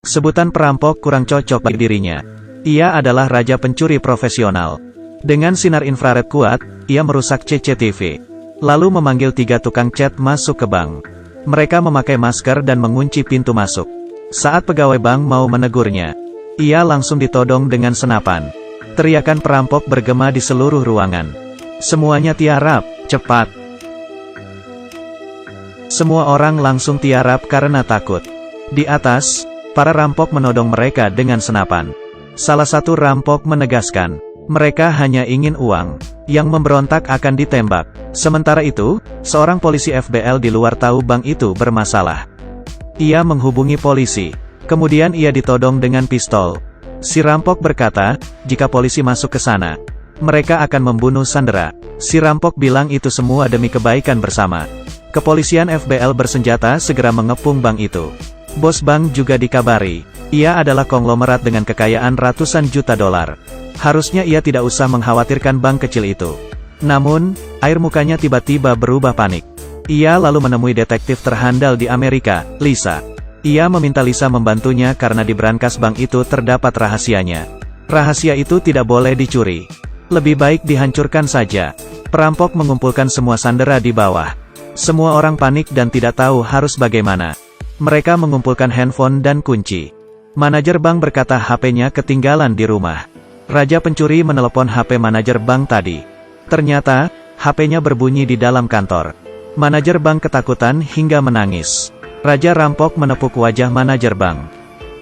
Sebutan perampok kurang cocok bagi dirinya. Ia adalah raja pencuri profesional. Dengan sinar infrared kuat, ia merusak CCTV. Lalu memanggil 3 tukang cat masuk ke bank. Mereka memakai masker dan mengunci pintu masuk. Saat pegawai bank mau menegurnya, ia langsung ditodong dengan senapan. Teriakan perampok bergema di seluruh ruangan. Semuanya tiarap, cepat. Semua orang langsung tiarap karena takut. Di atas, para rampok menodong mereka dengan senapan. Salah satu rampok menegaskan, mereka hanya ingin uang. Yang memberontak akan ditembak. Sementara itu, seorang polisi FBL di luar tahu bank itu bermasalah. Ia menghubungi polisi. Kemudian ia ditodong dengan pistol. Si rampok berkata, jika polisi masuk ke sana, mereka akan membunuh Sandra. Si rampok bilang itu semua demi kebaikan bersama. Kepolisian FBL bersenjata segera mengepung bank itu. Bos bank juga dikabari. Ia adalah konglomerat dengan kekayaan ratusan juta dolar. Harusnya ia tidak usah mengkhawatirkan bank kecil itu. Namun, air mukanya tiba-tiba berubah panik. Ia lalu menemui detektif terhandal di Amerika, Lisa. Ia meminta Lisa membantunya karena di brankas bank itu terdapat rahasianya. Rahasia itu tidak boleh dicuri. Lebih baik dihancurkan saja. Perampok mengumpulkan semua sandera di bawah. Semua orang panik dan tidak tahu harus bagaimana. Mereka mengumpulkan handphone dan kunci. Manajer bank berkata HP-nya ketinggalan di rumah. Raja pencuri menelepon HP manajer bank tadi. Ternyata, HP-nya berbunyi di dalam kantor. Manajer bank ketakutan hingga menangis. Raja rampok menepuk wajah manajer bank.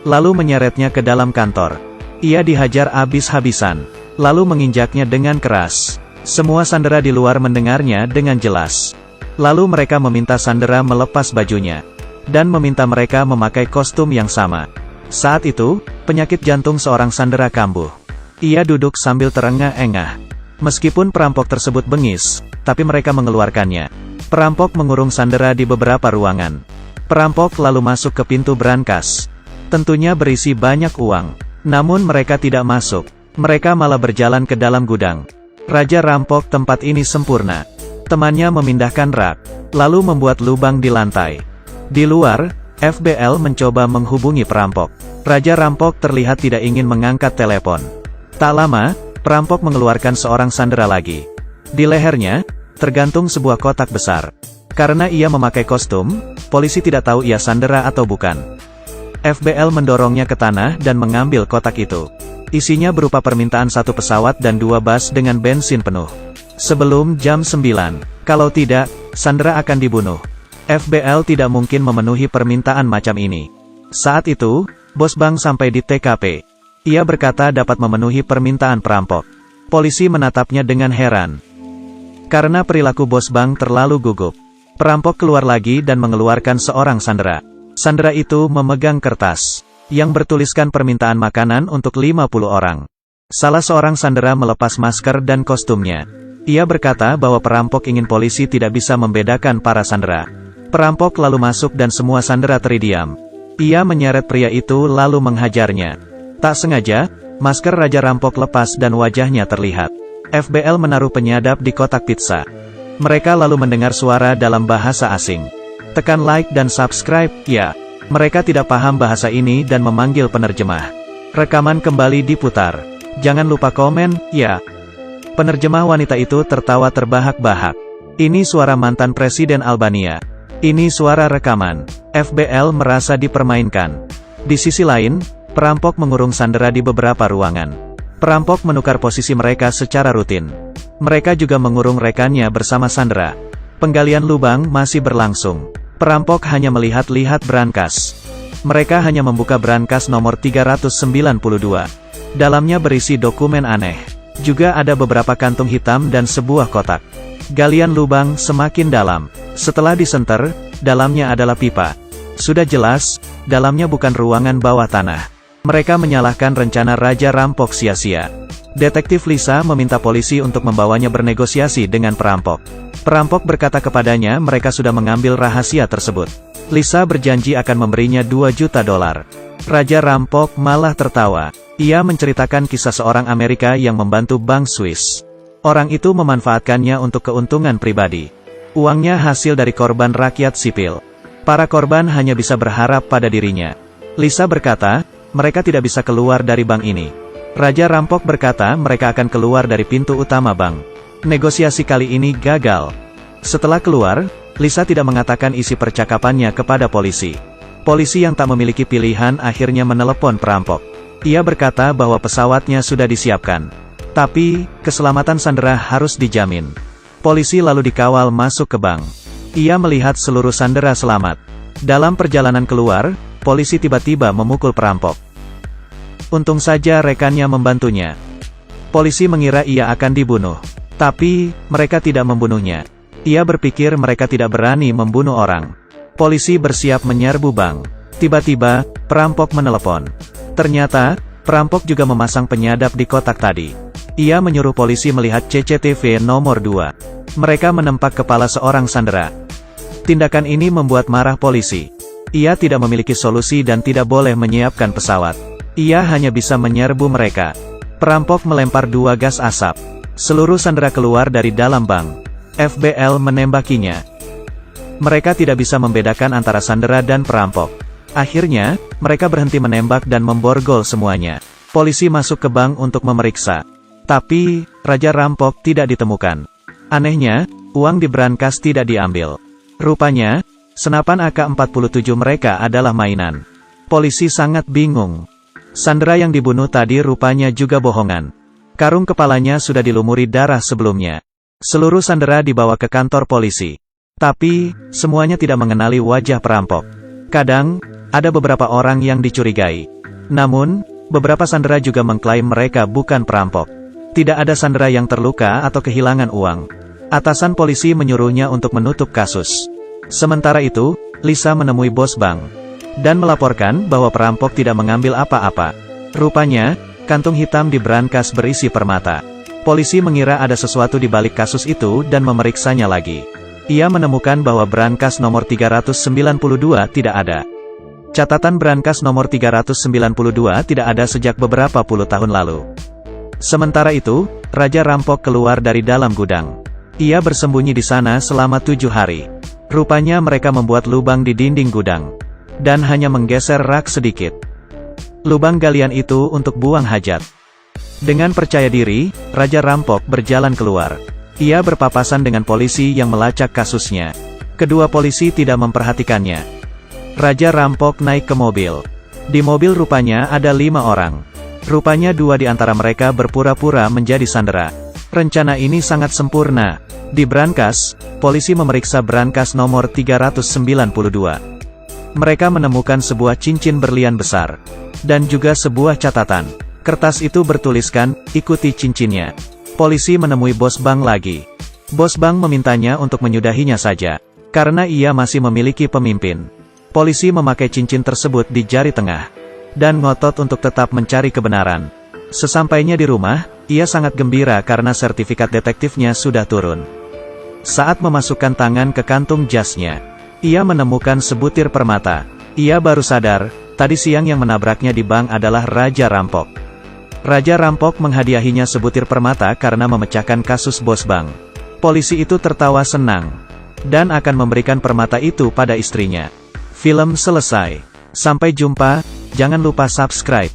Lalu menyeretnya ke dalam kantor. Ia dihajar habis-habisan. Lalu menginjaknya dengan keras. Semua sandera di luar mendengarnya dengan jelas. Lalu mereka meminta sandera melepas bajunya. Dan meminta mereka memakai kostum yang sama. Saat itu, penyakit jantung seorang sandera kambuh. Ia duduk sambil terengah-engah. Meskipun perampok tersebut bengis, tapi mereka mengeluarkannya. Perampok mengurung sandera di beberapa ruangan. Perampok lalu masuk ke pintu brankas. Tentunya berisi banyak uang. Namun mereka tidak masuk. Mereka malah berjalan ke dalam gudang. Raja rampok tempat ini sempurna. Temannya memindahkan rak, lalu membuat lubang di lantai. Di luar, FBL mencoba menghubungi perampok. Raja rampok terlihat tidak ingin mengangkat telepon. Tak lama, perampok mengeluarkan seorang sandera lagi. Di lehernya, tergantung sebuah kotak besar. Karena ia memakai kostum, polisi tidak tahu ia sandera atau bukan. FBL mendorongnya ke tanah dan mengambil kotak itu. Isinya berupa permintaan 1 pesawat dan 2 bus dengan bensin penuh. Sebelum jam 9, kalau tidak, sandera akan dibunuh. FBL tidak mungkin memenuhi permintaan macam ini. Saat itu, bos bank sampai di TKP. Ia berkata dapat memenuhi permintaan perampok. Polisi menatapnya dengan heran. Karena perilaku bos bank terlalu gugup. Perampok keluar lagi dan mengeluarkan seorang sandera. Sandera itu memegang kertas yang bertuliskan permintaan makanan untuk 50 orang. Salah seorang sandera melepas masker dan kostumnya. Ia berkata bahwa perampok ingin polisi tidak bisa membedakan para sandera. Perampok lalu masuk dan semua sandera terdiam. Ia menyeret pria itu lalu menghajarnya. Tak sengaja, masker raja rampok lepas dan wajahnya terlihat. FBL menaruh penyadap di kotak pizza. Mereka lalu mendengar suara dalam bahasa asing. Tekan like dan subscribe, ya. Mereka tidak paham bahasa ini dan memanggil penerjemah. Rekaman kembali diputar. Jangan lupa komen, ya. Penerjemah wanita itu tertawa terbahak-bahak. Ini suara mantan Presiden Albania. Ini suara rekaman. FBL merasa dipermainkan. Di sisi lain, perampok mengurung sandera di beberapa ruangan. Perampok menukar posisi mereka secara rutin. Mereka juga mengurung rekannya bersama sandera. Penggalian lubang masih berlangsung. Perampok hanya melihat-lihat brankas. Mereka hanya membuka brankas nomor 392. Dalamnya berisi dokumen aneh. Juga ada beberapa kantung hitam dan sebuah kotak. Galian lubang semakin dalam. Setelah disenter, dalamnya adalah pipa. Sudah jelas, dalamnya bukan ruangan bawah tanah. Mereka menyalahkan rencana raja rampok sia-sia. Detektif Lisa meminta polisi untuk membawanya bernegosiasi dengan perampok. Perampok berkata kepadanya mereka sudah mengambil rahasia tersebut. Lisa berjanji akan memberinya 2 juta dolar. Raja rampok malah tertawa. Ia menceritakan kisah seorang Amerika yang membantu bank Swiss. Orang itu memanfaatkannya untuk keuntungan pribadi. Uangnya hasil dari korban rakyat sipil. Para korban hanya bisa berharap pada dirinya. Lisa berkata, mereka tidak bisa keluar dari bank ini. Raja rampok berkata mereka akan keluar dari pintu utama bank. Negosiasi kali ini gagal. Setelah keluar, Lisa tidak mengatakan isi percakapannya kepada polisi. Polisi yang tak memiliki pilihan akhirnya menelepon perampok. Ia berkata bahwa pesawatnya sudah disiapkan. Tapi, keselamatan sandera harus dijamin. Polisi lalu dikawal masuk ke bank. Ia melihat seluruh sandera selamat. Dalam perjalanan keluar, polisi tiba-tiba memukul perampok. Untung saja rekannya membantunya. Polisi mengira ia akan dibunuh. Tapi, mereka tidak membunuhnya. Ia berpikir mereka tidak berani membunuh orang. Polisi bersiap menyerbu bank. Tiba-tiba, perampok menelepon. Ternyata, perampok juga memasang penyadap di kotak tadi. Ia menyuruh polisi melihat CCTV nomor 2. Mereka menempak kepala seorang sandera. Tindakan ini membuat marah polisi. Ia tidak memiliki solusi dan tidak boleh menyiapkan pesawat. Ia hanya bisa menyerbu mereka. Perampok melempar 2 gas asap. Seluruh sandera keluar dari dalam bank. FBL menembakinya. Mereka tidak bisa membedakan antara sandera dan perampok. Akhirnya, mereka berhenti menembak dan memborgol semuanya. Polisi masuk ke bank untuk memeriksa. Tapi, raja rampok tidak ditemukan. Anehnya, uang di brankas tidak diambil. Rupanya, senapan AK-47 mereka adalah mainan. Polisi sangat bingung. Sandera yang dibunuh tadi rupanya juga bohongan. Karung kepalanya sudah dilumuri darah sebelumnya. Seluruh sandera dibawa ke kantor polisi. Tapi, semuanya tidak mengenali wajah perampok. Kadang, ada beberapa orang yang dicurigai. Namun, beberapa sandera juga mengklaim mereka bukan perampok. Tidak ada sandera yang terluka atau kehilangan uang. Atasan polisi menyuruhnya untuk menutup kasus. Sementara itu, Lisa menemui bos bank dan melaporkan bahwa perampok tidak mengambil apa-apa. Rupanya, kantung hitam di brankas berisi permata. Polisi mengira ada sesuatu di balik kasus itu dan memeriksanya lagi. Ia menemukan bahwa brankas nomor 392 tidak ada. Catatan brankas nomor 392 tidak ada sejak beberapa puluh tahun lalu. Sementara itu, raja rampok keluar dari dalam gudang. Ia bersembunyi di sana selama 7 hari. Rupanya mereka membuat lubang di dinding gudang. Dan hanya menggeser rak sedikit. Lubang galian itu untuk buang hajat. Dengan percaya diri, raja rampok berjalan keluar. Ia berpapasan dengan polisi yang melacak kasusnya. Kedua polisi tidak memperhatikannya. Raja rampok naik ke mobil. Di mobil rupanya ada 5 orang. Rupanya 2 di antara mereka berpura-pura menjadi sandera. Rencana ini sangat sempurna. Di brankas, polisi memeriksa brankas nomor 392. Mereka menemukan sebuah cincin berlian besar. Dan juga sebuah catatan. Kertas itu bertuliskan, ikuti cincinnya. Polisi menemui bos bank lagi. Bos bank memintanya untuk menyudahinya saja. Karena ia masih memiliki pemimpin. Polisi memakai cincin tersebut di jari tengah. Dan ngotot untuk tetap mencari kebenaran. Sesampainya di rumah, ia sangat gembira karena sertifikat detektifnya sudah turun. Saat memasukkan tangan ke kantung jasnya, ia menemukan sebutir permata. Ia baru sadar, tadi siang yang menabraknya di bank adalah raja rampok. Raja rampok menghadiahinya sebutir permata karena memecahkan kasus bos bank. Polisi itu tertawa senang. Dan akan memberikan permata itu pada istrinya. Film selesai. Sampai jumpa, jangan lupa subscribe.